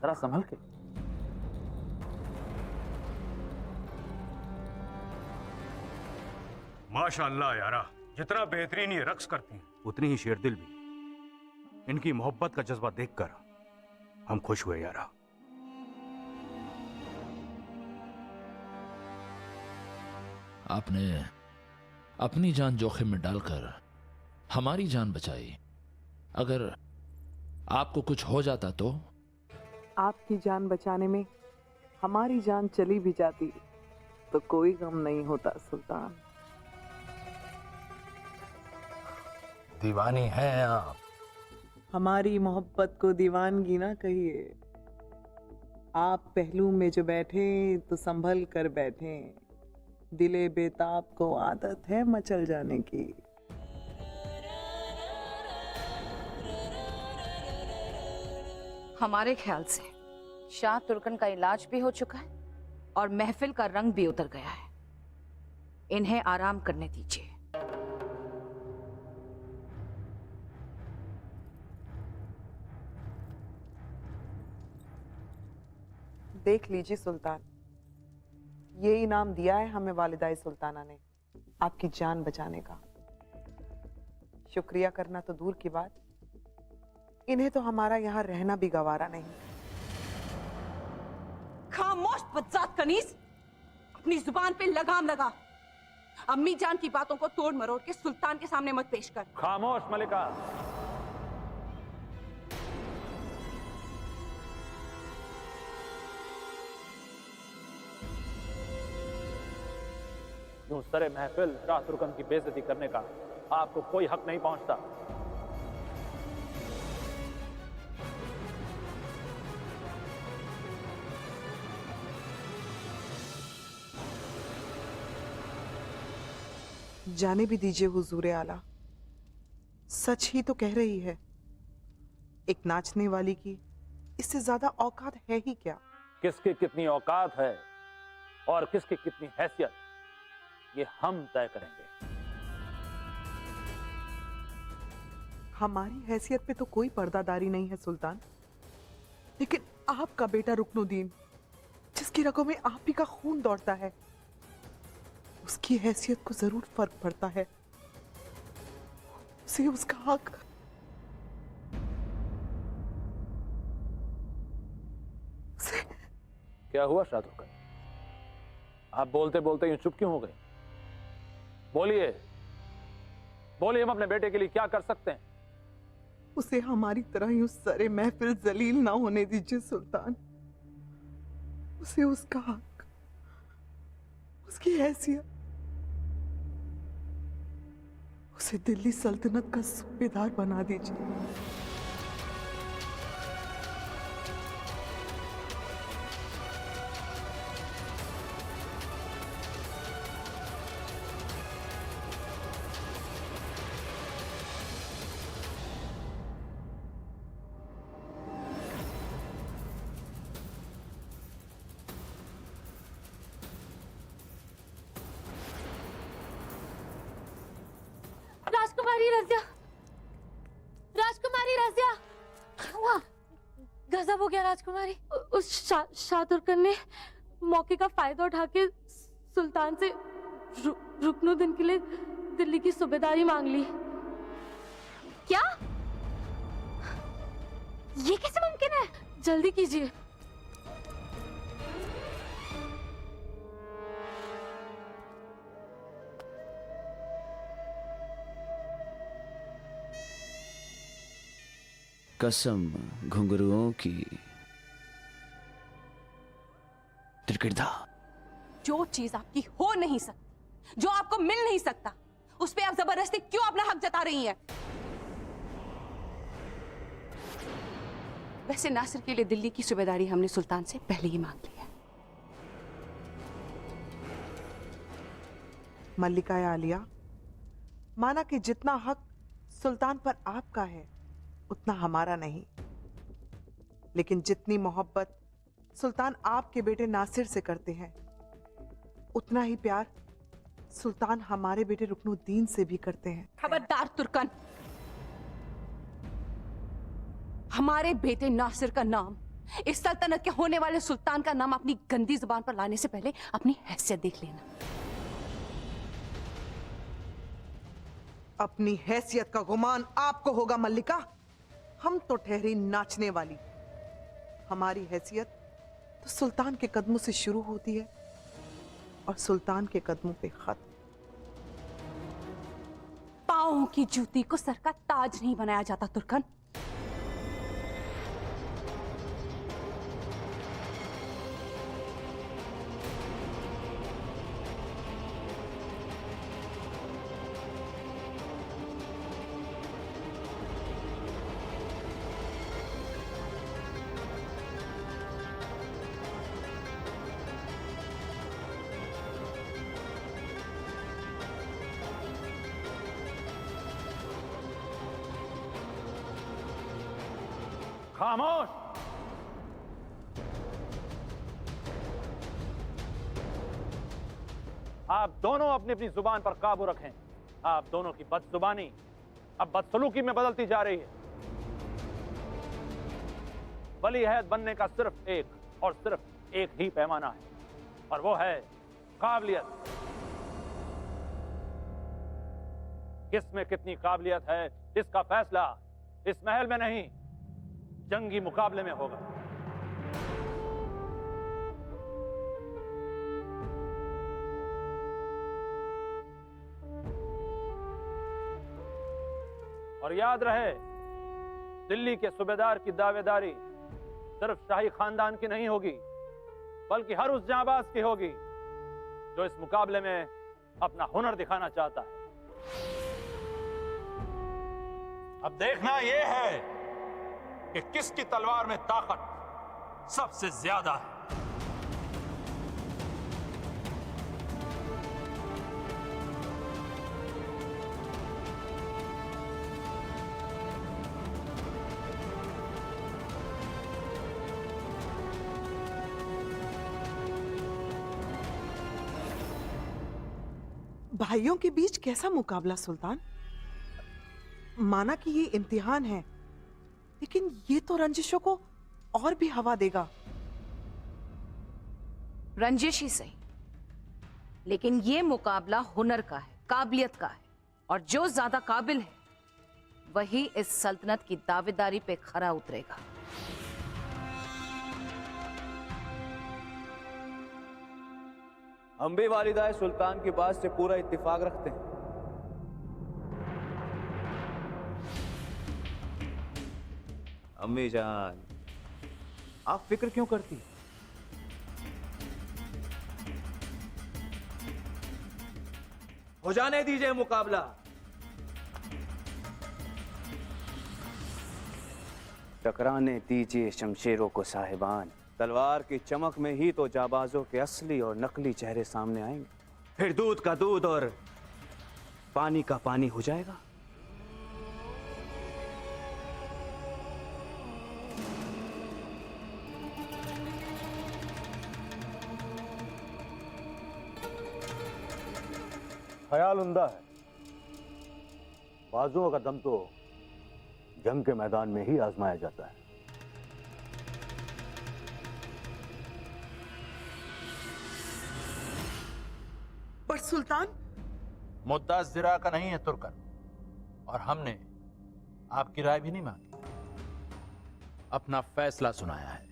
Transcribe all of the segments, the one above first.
जरा संभल के। माशाअल्लाह यारा, जितना बेहतरीन ये रक्स करती हैं उतनी ही शेरदिल भी। इनकी मोहब्बत का जज्बा देखकर हम खुश हुए यारा। आपने अपनी जान जोखिम में डालकर हमारी जान बचाई। अगर आपको कुछ हो जाता तो? आपकी जान बचाने में हमारी जान चली भी जाती तो कोई गम नहीं होता सुल्तान। दीवानी हैं आप। हमारी मोहब्बत को दीवानगी ना कहिए। आप पहलू में जो बैठे तो संभल कर बैठे। दिले बेताब को आदत है मचल जाने की। हमारे ख्याल से शाह तुर्कन का इलाज भी हो चुका है और महफिल का रंग भी उतर गया है। इन्हें आराम करने दीजिए। देख लीजिए सुल्तान, ये इनाम दिया है हमें वालिदाए सुल्ताना ने आपकी जान बचाने का। शुक्रिया करना तो दूर की बात, इन्हें तो हमारा यहाँ रहना भी गवारा नहीं। खामोश बदजात कनीज, अपनी जुबान पे लगाम लगा। अम्मी जान की बातों को तोड़ मरोड़ के सुल्तान के सामने मत पेश कर। खामोश मलिका। यूं सरे महफिल शाह तुर्कन की बेइज्जती करने का आपको कोई हक नहीं पहुंचता। जाने भी दीजिए हुजूर आला, सच ही तो कह रही है। एक नाचने वाली की इससे ज्यादा औकात है ही क्या? किसकी कितनी औकात है और किसकी कितनी हैसियत, ये हम तय करेंगे। हमारी हैसियत पे तो कोई पर्दादारी नहीं है सुल्तान, लेकिन आपका बेटा रुकनुद्दीन, जिसकी रगों में आप ही का खून दौड़ता है, उसकी हैसियत को जरूर फर्क पड़ता है। उसे उसका हक। क्या हुआ शाह तुर्कन? आप बोलते बोलते यूं चुप क्यों हो गए? बोलिए बोलिए, हम अपने बेटे के लिए क्या कर सकते हैं? उसे हमारी तरह यूं सरे महफिल जलील ना होने दीजिए सुल्तान। उसे उसका हक, उसकी हैसियत, उसे दिल्ली सल्तनत का सूबेदार बना दीजिए। राजकुमारी रज़िया, राजकुमारी रज़िया, क्या हुआ? गजब हो गया राजकुमारी। उस शाह तुर्कन ने मौके का फायदा उठा के सुल्तान से रुकनुद्दीन के लिए दिल्ली की सूबेदारी मांग ली। क्या? ये कैसे मुमकिन है? जल्दी कीजिए। कसम घुंघरुओं की त्रिकिर्धा। जो चीज आपकी हो नहीं सकती, जो आपको मिल नहीं सकता, उस पे आप जबरदस्ती क्यों अपना हक जता रही हैं? वैसे नासिर के लिए दिल्ली की सूबेदारी हमने सुल्तान से पहले ही मांग ली है। मल्लिका आलिया, माना कि जितना हक सुल्तान पर आपका है उतना हमारा नहीं, लेकिन जितनी मोहब्बत सुल्तान आपके बेटे नासिर से करते हैं, उतना ही प्यार सुल्तान हमारे बेटे रुकनुद्दीन से भी करते हैं। खबरदार तुर्कन, हमारे बेटे नासिर का नाम इस सल्तनत के होने वाले सुल्तान का नाम अपनी गंदी जुबान पर लाने से पहले अपनी हैसियत देख लेना। अपनी हैसियत का गुमान आपको होगा मल्लिका। हम तो ठहरी नाचने वाली। हमारी हैसियत तो सुल्तान के कदमों से शुरू होती है और सुल्तान के कदमों पे खत्म। पाँव की जूती को सर का ताज नहीं बनाया जाता तुर्कन। खामोश। आप दोनों अपनी अपनी जुबान पर काबू रखें। आप दोनों की बदजुबानी अब बदसलूकी में बदलती जा रही है। वली अहद बनने का सिर्फ एक और सिर्फ एक ही पैमाना है और वो है काबिलियत। किसमें कितनी काबिलियत है इसका फैसला इस महल में नहीं, जंगी मुकाबले में होगा। और याद रहे, दिल्ली के सूबेदार की दावेदारी सिर्फ शाही खानदान की नहीं होगी, बल्कि हर उस जांबाज की होगी जो इस मुकाबले में अपना हुनर दिखाना चाहता है। अब देखना यह है कि किसकी तलवार में ताकत सबसे ज्यादा है। भाइयों के बीच कैसा मुकाबला सुल्तान? माना कि ये इम्तिहान है, लेकिन ये तो रंजिशों को और भी हवा देगा। रंजिश ही सही, लेकिन ये मुकाबला हुनर का है, काबिलियत का है, और जो ज्यादा काबिल है वही इस सल्तनत की दावेदारी पे खरा उतरेगा। हम भी वालिदाए सुल्तान की बात से पूरा इत्तेफाक रखते हैं। अम्मी जान, आप फिक्र क्यों करती? हो जाने दीजिए मुकाबला। टकराने दीजिए शमशेरों को साहिबान। तलवार की चमक में ही तो जाबाजों के असली और नकली चेहरे सामने आएंगे। फिर दूध का दूध और पानी का पानी हो जाएगा। ख्याल उम्दा है, बाजुओं का दम तो जंग के मैदान में ही आजमाया जाता है। पर सुल्तान, मुद्दा ज़िरा का नहीं है तुर्कन, और हमने आपकी राय भी नहीं मांगी, अपना फैसला सुनाया है।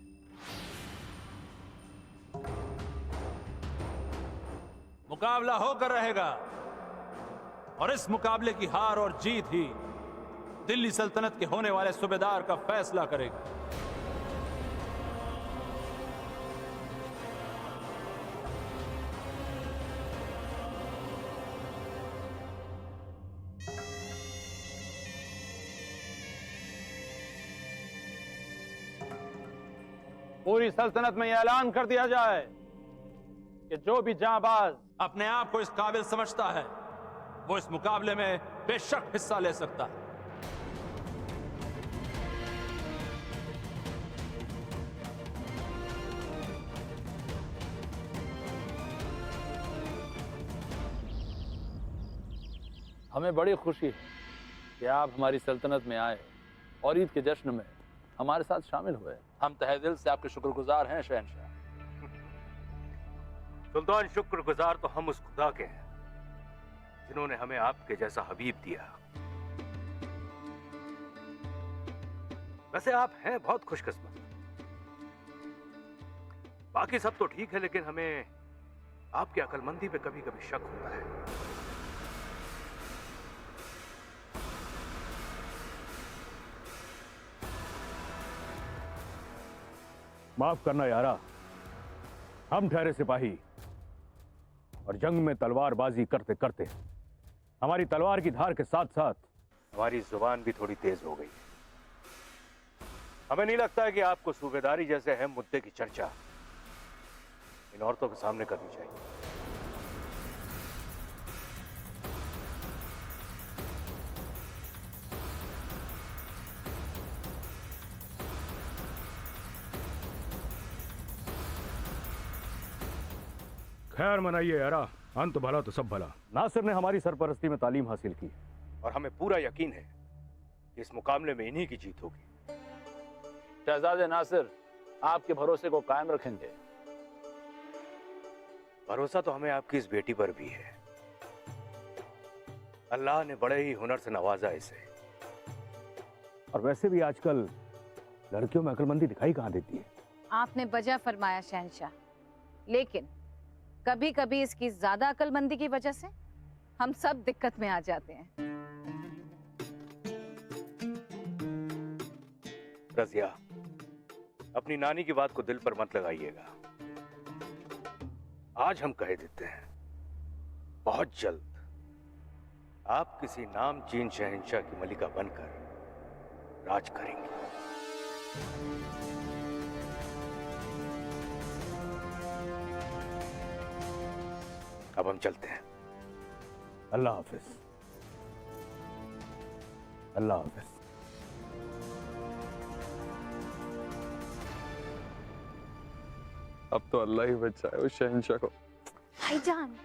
मुकाबला होकर रहेगा और इस मुकाबले की हार और जीत ही दिल्ली सल्तनत के होने वाले सूबेदार का फैसला करेगी। पूरी सल्तनत में यह ऐलान कर दिया जाए कि जो भी जांबाज अपने आप को इस काबिल समझता है वो इस मुकाबले में बेशक हिस्सा ले सकता है। हमें बड़ी खुशी है कि आप हमारी सल्तनत में आए और ईद के जश्न में हमारे साथ शामिल हुए। हम तहे दिल से आपके शुक्रगुजार हैं शहंशाह। सुल्तान, शुक्रगुजार तो हम उस खुदा के हैं जिन्होंने हमें आपके जैसा हबीब दिया। वैसे आप हैं बहुत खुशकिस्मत। बाकी सब तो ठीक है, लेकिन हमें आपकी अक्लमंदी पे कभी कभी शक होता है। माफ करना यारा, हम ठहरे सिपाही और जंग में तलवारबाजी करते करते हमारी तलवार की धार के साथ साथ हमारी जुबान भी थोड़ी तेज हो गई। हमें नहीं लगता है कि आपको सूबेदारी जैसे अहम मुद्दे की चर्चा इन औरतों के सामने करनी चाहिए। खैर मनाइए यारा, अंत भला तो सब भला। नासिर ने हमारी सरपरस्ती में तालीम हासिल की और हमें पूरा यकीन है कि इस मुकाबले में इन्हीं की जीत होगी। शहजादे नासिर आपके भरोसे को कायम रखेंगे। भरोसा तो हमें आपकी इस बेटी पर भी है। अल्लाह ने बड़े ही हुनर से नवाजा इसे। और वैसे भी आजकल लड़कियों में अक्लमंदी दिखाई कहां देती है। आपने वजह फरमाया शहंशाह, लेकिन कभी कभी इसकी ज्यादा अक्लमंदी की वजह से हम सब दिक्कत में आ जाते हैं। रजिया, अपनी नानी की बात को दिल पर मत लगाइएगा। आज हम कह देते हैं, बहुत जल्द आप किसी नामचीन शहंशाह की मलिका बनकर राज करेंगे। अब हम चलते हैं। अल्लाह हाफिज। अल्लाह हाफिज। अब तो अल्लाह ही बचाए उस शहंशाह को। भाईजान,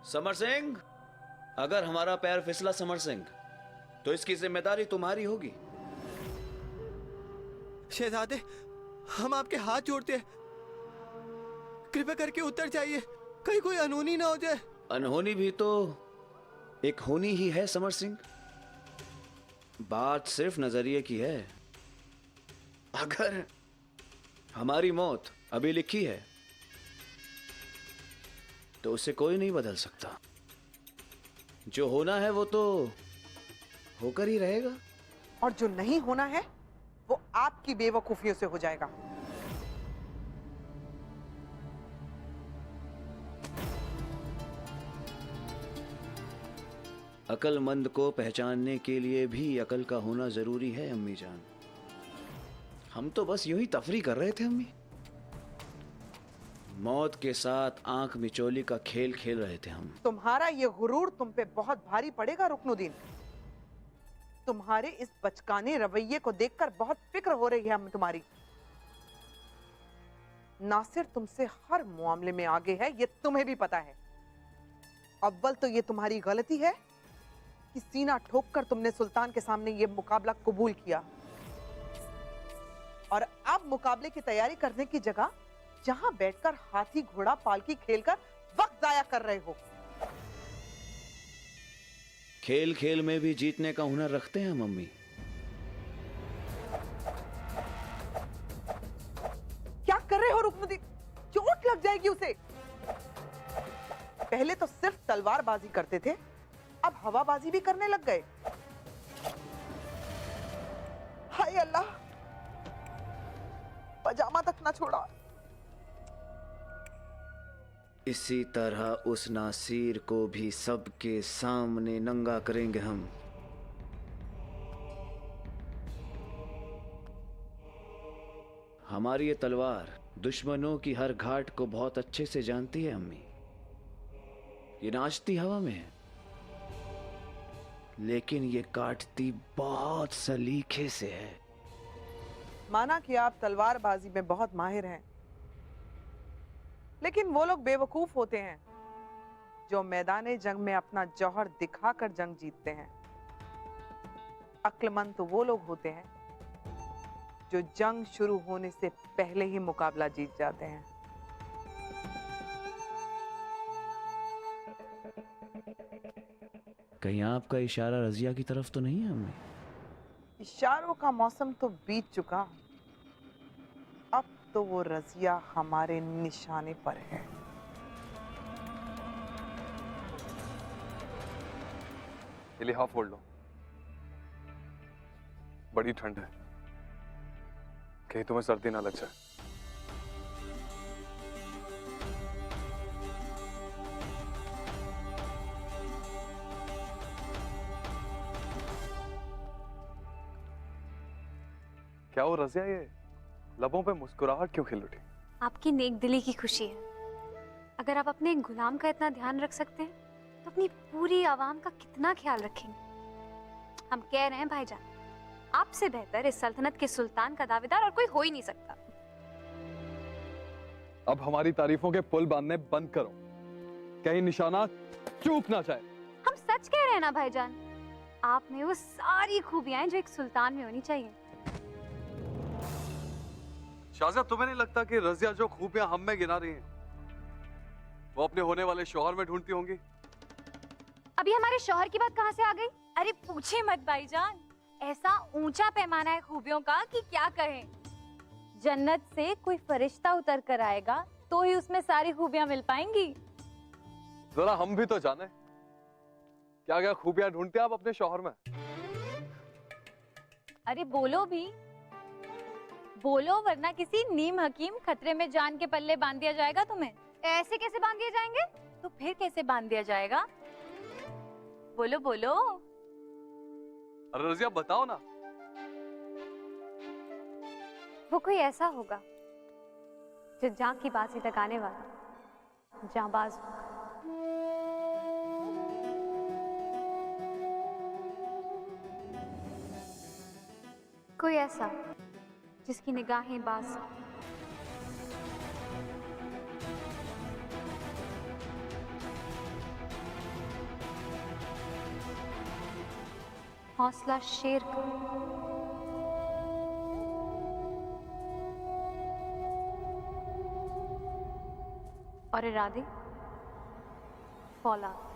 समर सिंह, अगर हमारा पैर फिसला समर सिंह, तो इसकी जिम्मेदारी तुम्हारी होगी। शहजादे, हम आपके हाथ जोड़ते हैं, कृपया करके उतर जाइए, कहीं कोई अनहोनी ना हो जाए। अनहोनी भी तो एक होनी ही है समर सिंह। बात सिर्फ नजरिए की है। अगर हमारी मौत अभी लिखी है तो उसे कोई नहीं बदल सकता। जो होना है वो तो होकर ही रहेगा, और जो नहीं होना है वो आपकी बेवकूफियों से हो जाएगा। अक्लमंद को पहचानने के लिए भी अकल का होना जरूरी है अम्मी जान। हम तो बस यूं ही तफरी कर रहे थे अम्मी। मौत के साथ आंख मिचोली का खेल खेल रहे थे हम। तुम्हारा ये गुरूर तुम पे बहुत भारी पड़ेगा रुकनुद्दीन। तुम्हारे इस बचकाने रवैये को देखकर बहुत फिक्र हो रही है हमें तुम्हारी। नासिर तुमसे हर मामले में आगे है, ये तुम्हें भी पता है। अव्वल तो ये तुम्हारी गलती है कि सीना ठोककर तुमने सुल्तान के सामने ये मुकाबला कबूल किया, और अब मुकाबले की तैयारी करने की जगह जहां बैठकर हाथी घोड़ा पालकी खेलकर वक्त जाया कर रहे हो। खेल खेल में भी जीतने का हुनर रखते हैं मम्मी। क्या कर रहे हो रुकनुद्दीन? चोट लग जाएगी उसे। पहले तो सिर्फ तलवारबाजी करते थे, अब हवाबाजी भी करने लग गए। हाय अल्लाह, पजामा तक ना छोड़ा। इसी तरह उस नासिर को भी सबके सामने नंगा करेंगे हम। हमारी ये तलवार दुश्मनों की हर घाट को बहुत अच्छे से जानती है अम्मी। ये नाचती हवा में है, लेकिन ये काटती बहुत सलीके से है। माना कि आप तलवारबाजी में बहुत माहिर हैं, लेकिन वो लोग बेवकूफ होते हैं जो मैदाने जंग में अपना जौहर दिखाकर जंग जीतते हैं। अक्लमंद तो वो लोग होते हैं जो जंग शुरू होने से पहले ही मुकाबला जीत जाते हैं। कहीं आपका इशारा रजिया की तरफ तो नहीं है अम्मी? इशारों का मौसम तो बीत चुका, अब तो वो रजिया हमारे निशाने पर है। ये लिहाफ फोड़ लो, बड़ी ठंड है, कहीं तुम्हें सर्दी ना लग जाए। क्या वो रज़िया, ये लबों पे मुस्कुराहट क्यों खिल उठी? आपकी नेक दिली की खुशी है। अगर आप अपने गुलाम का इतना ध्यान रख सकते हैं तो अपनी पूरी आवाम का कितना ख्याल रखेंगे। हम कह रहे हैं भाईजान, आपसे बेहतर इस सल्तनत के सुल्तान का दावेदार और कोई हो ही नहीं सकता। अब हमारी तारीफों के पुल बांधने बंद करो, कहीं निशाना चूक ना जाए। हम सच कह रहे हैं ना भाईजान, आप में वो सारी खूबियां हैं जो एक सुल्तान में होनी चाहिए। शाहज़ा, तुम्हें नहीं लगता कि रज़िया जो खूबियां हम में गिना रही हैं वो अपने होने वाले शौहर में ढूंढती होंगी? अभी हमारे शौहर की बात कहाँ से आ गई? अरे पूछे मत भाईजान, ऐसा ऊंचा पैमाना है खूबियों का कि क्या कहें। जन्नत से कोई फरिश्ता उतर कर आएगा तो ही उसमें सारी खूबियां मिल पाएंगी। जरा हम भी तो जाने, क्या क्या खूबियां ढूंढते हैं आप अपने शौहर में? अरे बोलो भी, बोलो, वरना किसी नीम हकीम खतरे में जान के पल्ले बांध दिया जाएगा तुम्हें। ऐसे कैसे बांध दिए जाएंगे? तो फिर कैसे बांध दिया जाएगा? बोलो बोलो। अरे रज़िया बताओ ना। वो कोई ऐसा होगा जो जान की बाजी लगाने वाला जांबाज होगा। कोई ऐसा जिसकी निगाहें बाज, हौसला शेर का, और इरादे फौलाद।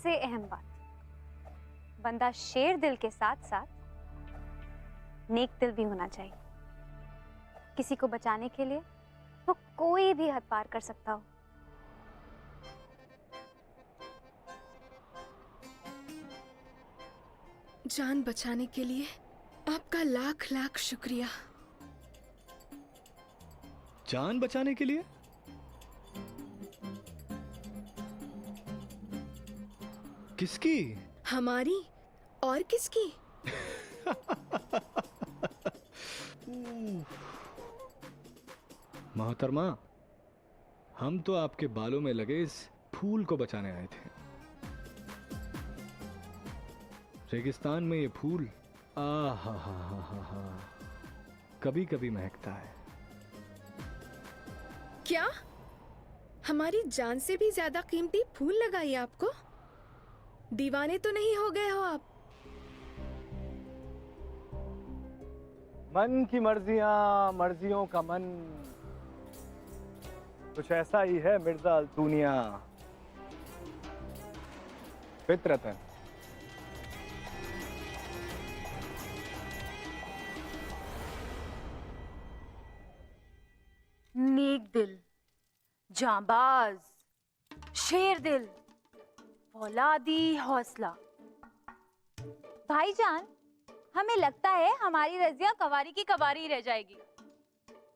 सबसे अहम बात, बंदा शेर दिल के साथ साथ नेक दिल भी होना चाहिए। किसी को बचाने के लिए वो कोई भी हद पार कर सकता हो। जान बचाने के लिए आपका लाख लाख शुक्रिया। जान बचाने के लिए? किसकी? हमारी और किसकी? मोहतरमा, हम तो आपके बालों में लगे इस फूल को बचाने आए थे। रेगिस्तान में ये फूल हा कभी कभी महकता है। क्या हमारी जान से भी ज्यादा कीमती फूल लगाई आपको? दीवाने तो नहीं हो गए हो आप? मन की मर्जियां, मर्जियों का मन, कुछ ऐसा ही है मिर्जा अल्तूनिया, फितरतन। नेक दिल, जांबाज, शेर दिल, फौलादी हौसला। भाईजान, हमें लगता है हमारी रजिया कवारी की कवारी रह जाएगी,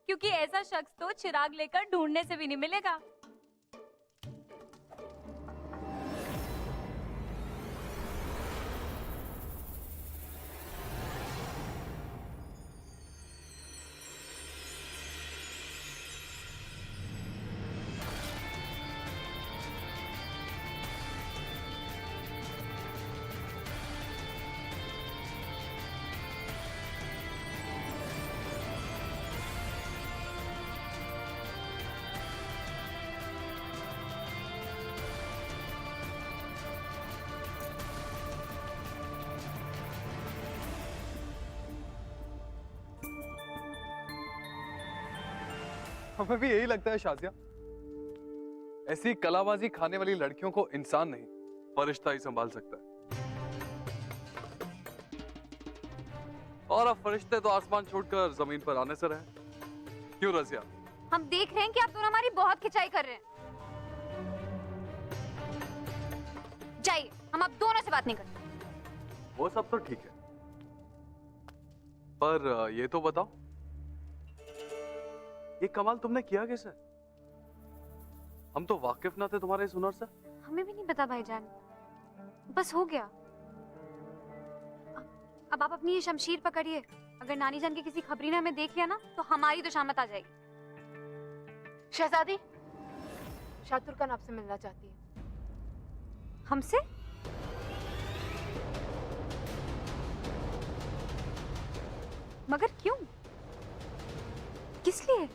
क्योंकि ऐसा शख्स तो चिराग लेकर ढूंढने से भी नहीं मिलेगा। हमें भी यही लगता है शाजिया। ऐसी कलाबाजी खाने वाली लड़कियों को इंसान नहीं, फरिश्ता ही संभाल सकता है। और अब फरिश्ते तो आसमान छोड़कर जमीन पर आने से रहे। क्यों रजिया? हम देख रहे हैं कि आप दोनों हमारी बहुत खिंचाई कर रहे हैं। जाइए, हम अब दोनों से बात नहीं करते। वो सब तो ठीक है, पर ये तो बताओ, ये कमाल तुमने किया कैसे? हम तो वाकिफ ना थे तुम्हारे इस हुनर से। हमें भी नहीं पता भाईजान, बस हो गया। अब आप अपनी ये शमशीर पकड़िए। अगर नानी जान की किसी खबरी ने हमें देख लिया ना, तो हमारी तो शामत आ जाएगी। शहजादी, शातुरकान आपसे मिलना चाहती है। हमसे? मगर क्यों? किस लिए?